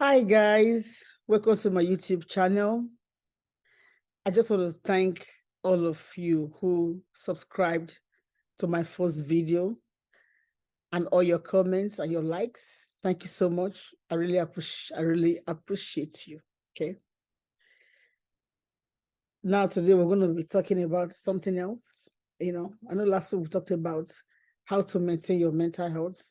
Hi guys, welcome to my YouTube channel. I just want to thank all of you who subscribed to my first video and all your comments and your likes. Thank you so much. I really appreciate you. Okay. Now today we're going to be talking about something else. I know last week we talked about how to maintain your mental health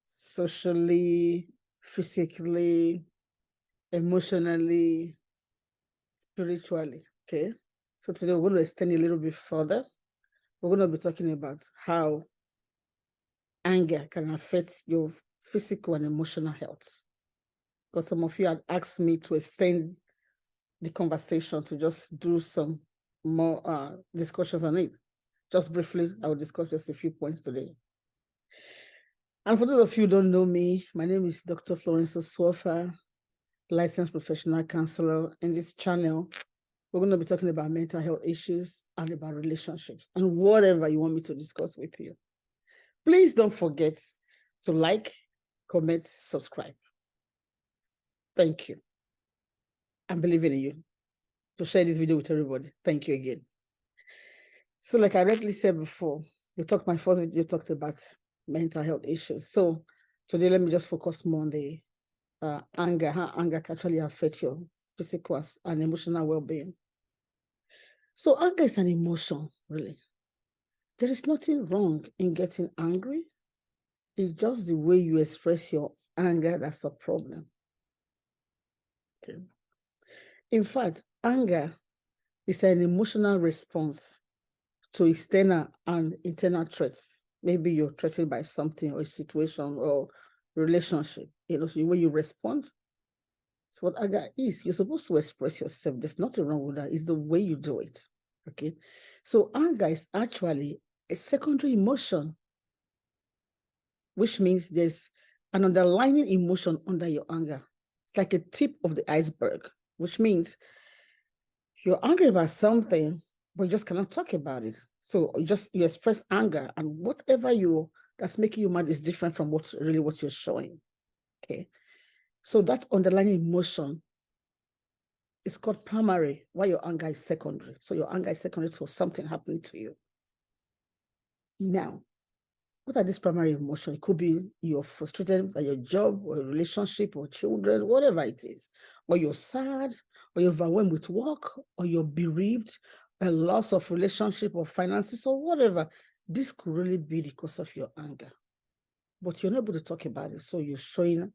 socially, physically, emotionally, spiritually. Okay. So today we're going to extend a little bit further. We're going to be talking about how anger can affect your physical and emotional health. Because some of you had asked me to extend the conversation to just do some more discussions on it. Just briefly, I will discuss just a few points today. And for those of you who don't know me, my name is Dr. Florence Oswofa, licensed professional counselor. In this channel, we're going to be talking about mental health issues and about relationships and whatever you want me to discuss with you. Please don't forget to like, comment, subscribe. Thank you. I'm believing in you to share this video with everybody. Thank you again. So like I rightly said before, my first video talked about mental health issues. So today, let me just focus more on the anger, how anger can actually affect your physical and emotional well-being. So anger is an emotion, really. There is nothing wrong in getting angry. It's just the way you express your anger that's a problem. Okay. In fact, anger is an emotional response to external and internal threats. Maybe you're threatened by something or a situation or relationship. So the way you respond. It's what anger is. You're supposed to express yourself. There's nothing wrong with that. It's the way you do it. Okay. So anger is actually a secondary emotion, which means there's an underlying emotion under your anger. It's like a tip of the iceberg, which means you're angry about something, but you just cannot talk about it. So you express anger, and whatever that's making you mad is different from what you're showing. Okay. So that underlying emotion is called primary, while your anger is secondary. So your anger is secondary to something happening to you. Now, what are these primary emotions? It could be you're frustrated by your job or a relationship or children, whatever it is. Or you're sad, or you're overwhelmed with work, or you're bereaved, a loss of relationship or finances, or whatever. This could really be because of your anger. But you're not able to talk about it. So you're showing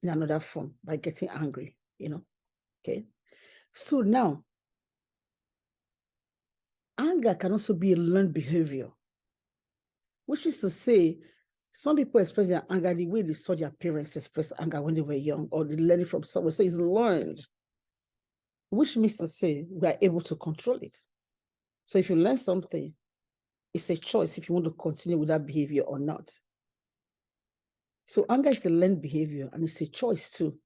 in another form by getting angry, Okay. So now, anger can also be a learned behavior, which is to say, some people express their anger the way they saw their parents express anger when they were young, or they learned it from somewhere. So it's learned, which means to say we are able to control it. So if you learn something, it's a choice if you want to continue with that behavior or not. So anger is a learned behavior, and it's a choice too.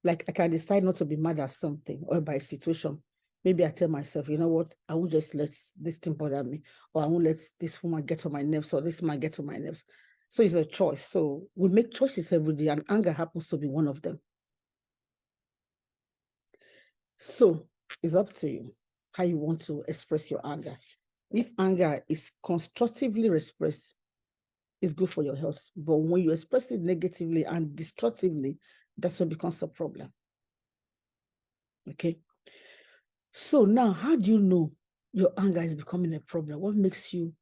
Like I can decide not to be mad at something or by a situation. Maybe I tell myself, you know what, I won't just let this thing bother me, or I won't let this woman get on my nerves, or this man get on my nerves. So it's a choice. So we make choices every day, and anger happens to be one of them. So it's up to you how you want to express your anger. If anger is constructively expressed, it's good for your health. But when you express it negatively and destructively, that's what becomes a problem. Okay. So now, how do you know your anger is becoming a problem? What makes you,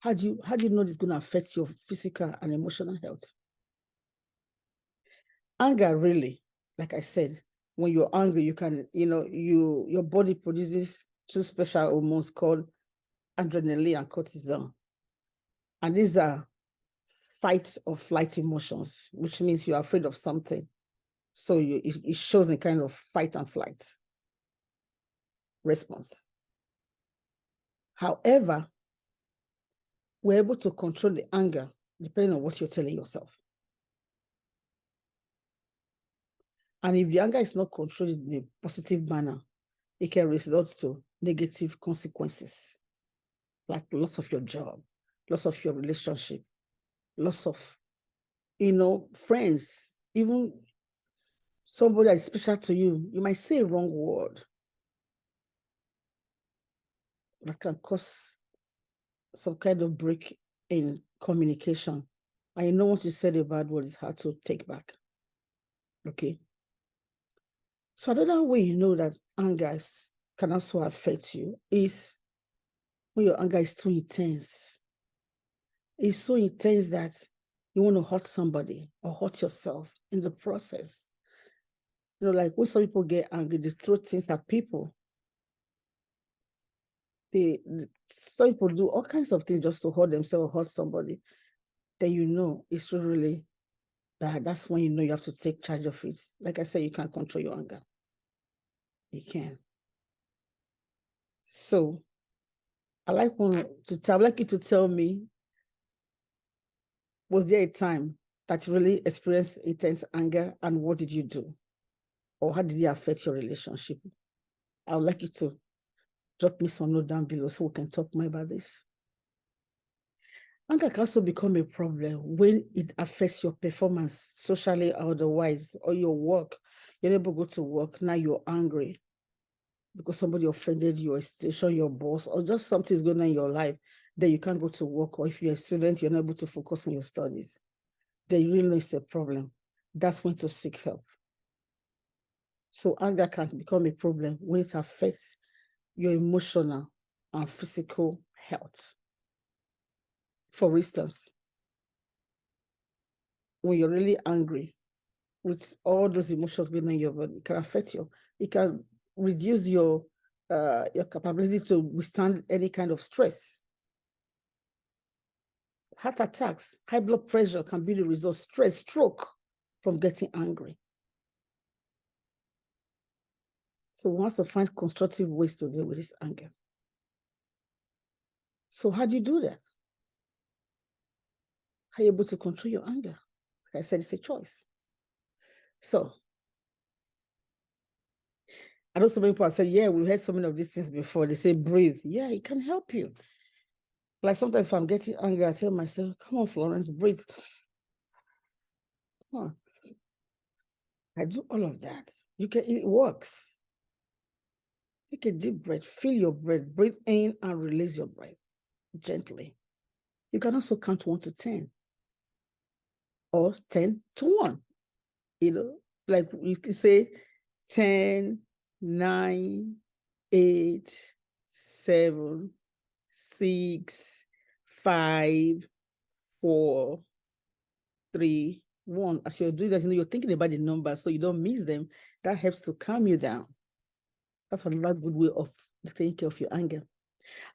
how do you know it's going to affect your physical and emotional health? Anger really, like I said, when you're angry, you can, your body produces two special hormones called adrenaline and cortisol. And these are fight or flight emotions, which means you're afraid of something. So it shows a kind of fight and flight response. However, we're able to control the anger depending on what you're telling yourself. And if the anger is not controlled in a positive manner, it can result to negative consequences, like loss of your job, loss of your relationship, loss of, friends, even somebody that is special to you, you might say a wrong word that can cause some kind of break in communication. I know once you said a bad word, it's hard to take back. Okay. So another way you know that anger can also affect you is when your anger is too intense. It's so intense that you want to hurt somebody or hurt yourself in the process. You know, like when some people get angry, they throw things at people. Some people do all kinds of things just to hurt themselves or hurt somebody. Then you know it's really bad. That's when you know you have to take charge of it. Like I said, you can't control your anger. You can. So I'd like you to tell me, was there a time that you really experienced intense anger, and what did you do? Or how did it affect your relationship? I would like you to drop me some note down below so we can talk more about this. Anger can also become a problem when it affects your performance socially or otherwise, or your work. You're able to go to work, now you're angry because somebody offended your station, your boss, or just something's going on in your life, then you can't go to work. Or if you're a student, you're not able to focus on your studies. Then you really know it's a problem. That's when to seek help. So anger can become a problem when it affects your emotional and physical health. For instance, when you're really angry with all those emotions being in your body, it can affect you. It can reduce your capability to withstand any kind of stress. Heart attacks, high blood pressure can be the result, stress, stroke from getting angry. So we want to find constructive ways to deal with this anger. So how do you do that? How are you able to control your anger? Like I said, it's a choice. So I know so many people say, yeah, we've heard so many of these things before. They say breathe. Yeah, it can help you. Like sometimes if I'm getting angry, I tell myself, come on, Florence, breathe. Huh. I do all of that. It works. Take a deep breath, feel your breath, breathe in and release your breath gently. You can also count 1 to 10 or 10 to 1. You know, like you can say 10, 9, 8, 7, 6, 5, 4, 3, 1. As you're doing that, you know, you're thinking about the numbers so you don't miss them. That helps to calm you down. That's another good way of taking care of your anger.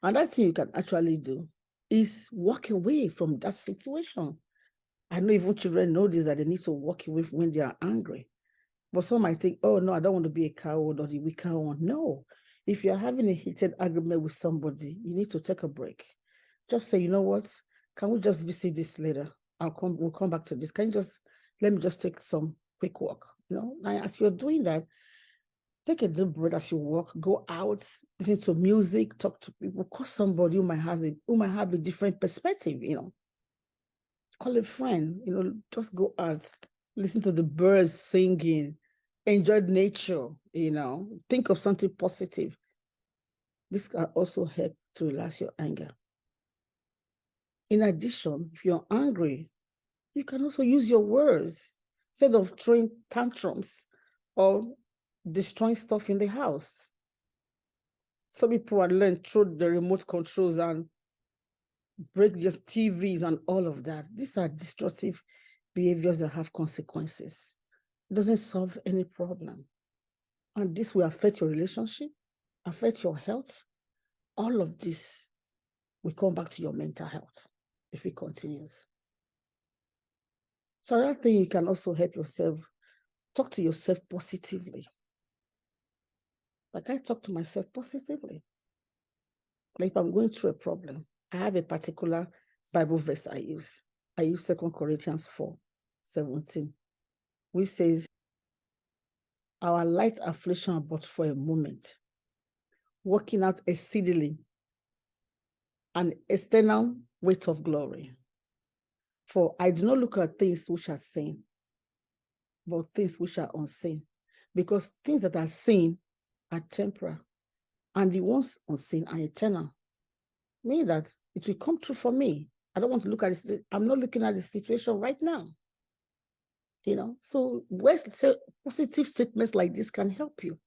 Another thing you can actually do is walk away from that situation. I know even children know this, that they need to walk away when they are angry. But some might think, oh, no, I don't want to be a coward or the weaker one. No. If you're having a heated argument with somebody, you need to take a break. Just say, you know what? Can we just visit this later? We'll come back to this. Let me just take some quick walk. You know, now as you're doing that, take a deep breath as you walk, go out, listen to music, talk to people, call somebody who might have a different perspective, you know. Call a friend, you know, just go out, listen to the birds singing, enjoy nature, you know, think of something positive. This can also help to relax your anger. In addition, if you're angry, you can also use your words instead of throwing tantrums or destroying stuff in the house. Some people are learned through the remote controls and break just TVs and all of that. These are destructive behaviors that have consequences. It doesn't solve any problem. And this will affect your relationship, affect your health. All of this will come back to your mental health if it continues. So another thing, you can also help yourself, talk to yourself positively. Like I talk to myself positively. Like if I'm going through a problem, I have a particular Bible verse I use. I use 2 Corinthians 4:17, which says, our light affliction but for a moment, working out exceedingly an external weight of glory. For I do not look at things which are seen, but things which are unseen. Because things that are seen are temporal, and the ones unseen are eternal. Meaning that it will come true for me. I don't want to look at this. I'm not looking at the situation right now. So positive statements like this can help you.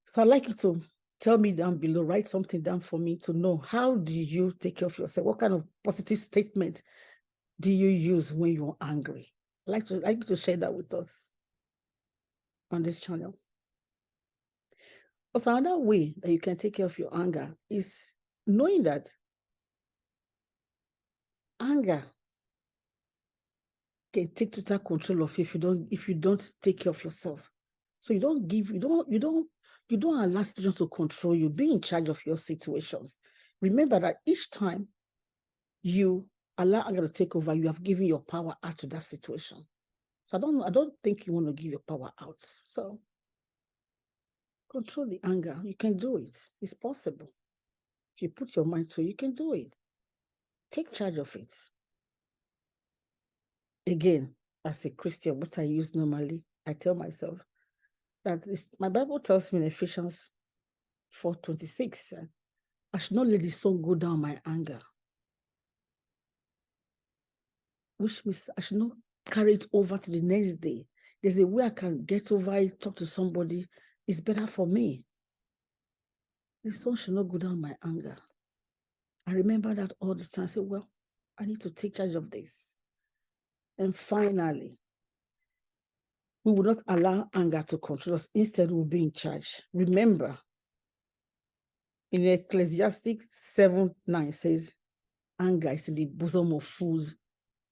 So I'd like you to tell me down below, write something down for me to know, how do you take care of yourself? What kind of positive statement do you use when you're angry? I'd like you to share that with us on this channel. Also, another way that you can take care of your anger is knowing that anger can take total control of you if you don't take care of yourself. So you don't allow situations to control you. Be in charge of your situations. Remember that each time you allow anger to take over, you have given your power out to that situation. So I don't think you want to give your power out. So control the anger. You can do it. It's possible. If you put your mind to it, you can do it. Take charge of it. Again, as a Christian, what I use normally, I tell myself that my Bible tells me in Ephesians 4:26, I should not let the sun go down my anger, which means I should not carry it over to the next day. There's a way I can get over it, talk to somebody. It's better for me. The sun should not go down my anger. I remember that all the time. I say, well, I need to take charge of this. And finally, we will not allow anger to control us. Instead, we'll be in charge. Remember, in Ecclesiastes 7:9 says, anger is in the bosom of fools.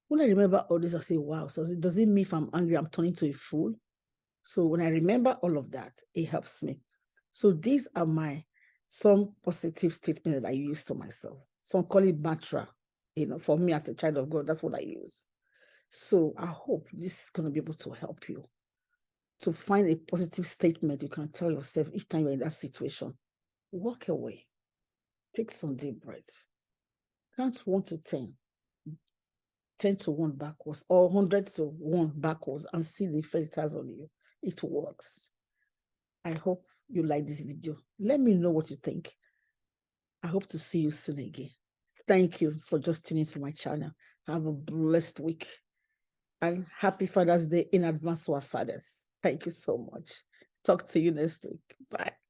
When I remember all this, I say, wow, so does it mean if I'm angry, I'm turning to a fool? So when I remember all of that, it helps me. So these are some positive statements that I use to myself. Some call it mantra. For me as a child of God, that's what I use. So I hope this is going to be able to help you to find a positive statement you can tell yourself each time you're in that situation. Walk away. Take some deep breaths. Count 1 to 10. 10 to 1 backwards, or 100 to 1 backwards, and see the effect it has on you. It works. I hope you like this video. Let me know what you think. I hope to see you soon again. Thank you for just tuning to my channel. Have a blessed week. And happy Father's Day in advance to our fathers. Thank you so much. Talk to you next week. Bye.